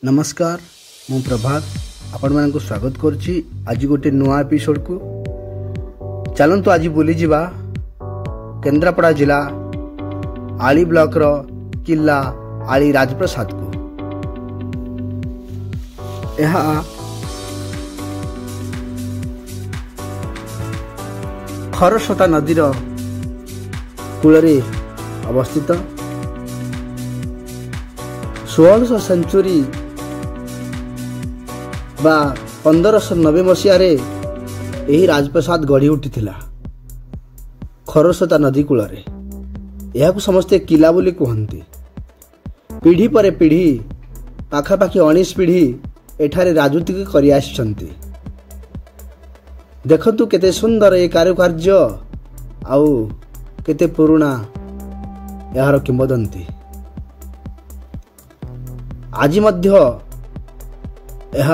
नमस्कार मु प्रभात आपण मानक स्वागत करुच्ची आज गोटे नुआ एपिसोड को चलतु आज बुली जिबा केन्द्रापड़ा जिला आली ब्लॉक रो किला आली राजप्रसाद को यह खरस्रोता नदीर कूल अवस्थित 1600 सेंचुरी बा 1590 मसीह यही राजप्रसाद गढ़ी उठी खरस्रोता नदी कूल यह समस्ते किला बोली कहते। पीढ़ी पर पीढ़ी पाखापाखि 19 पीढ़ी एठारे राजनीति करि आछंती। देखंतु केते सुंदर ये कारुकार्य आउ केते पुराना यार किंवदंती। आज मध्य यह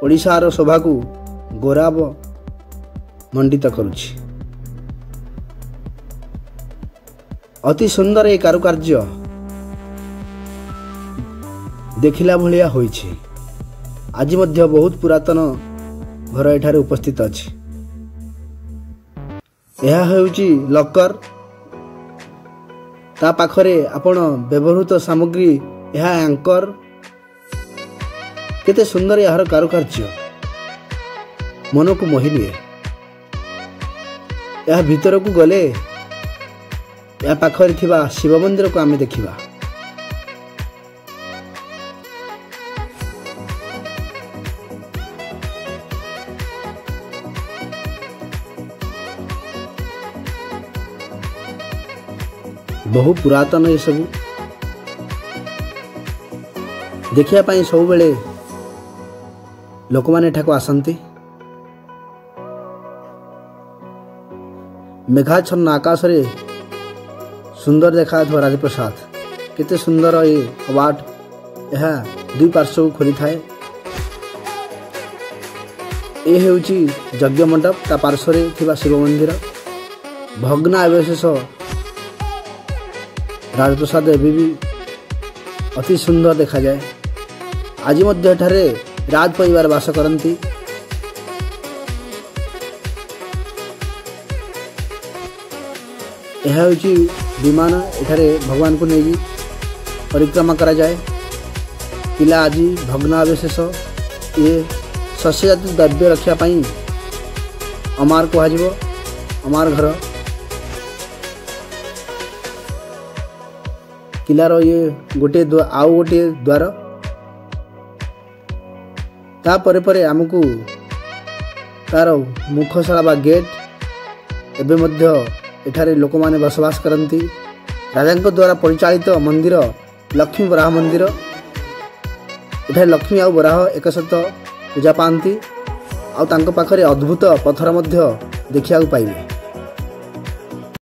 ओडिशार शोभा को गौरव मंडित करुछि। अति सुंदर ये कारुकार्य देखिला भलिया होइछि। आज मध्य बहुत पुरातन घर एठारे उपस्थित अछि। यह हेउछि लकर ता पाखरे आपण व्यवहृत सामग्री यह एंकर केते सुंदर यार कारुकार्य मन को मोहि निए। यह भीतर को गले या पाखरे थिबा शिव मंदिर को आमे देखिबा। बहु पुरातन ये सब देखिया पाई सब बेले लोक माने एठाको आसंती। मेघाच्छन्न आकाश रे सुंदर देखा राजप्रसाद केते सुंदर ये कवाट यह दुई पार्श्व खोली थाए। ए हेउची यज्ञ मंडप ता पार्श्व रे थिबा शिव मंदिर भग्नावशेष राजप्रसाद एवं भी अति सुंदर देखा जाए। आज मध्य एठारे राज परिवार वास करती। यह होची विमान एठारे भगवान को नहीं परिक्रमा करा जाए। किला आज भग्नावशेष ये शस्यजात द्रव्य रक्षा पाई अमार कह अमार घर किलार ये गोटे आउ गोटे द्वार ता परे परे आमको तार मुखशाला बा गेट एवं मध्य एठारे लोक माने बसवास करती। राजा द्वारा परिचालित मंदिर लक्ष्मी बराह मंदिर एठारे लक्ष्मी आउ बराह एक सहित पूजा पाती। आउ तांको पाखरे अद्भुत पत्थर मध्य देखिया पाइबे।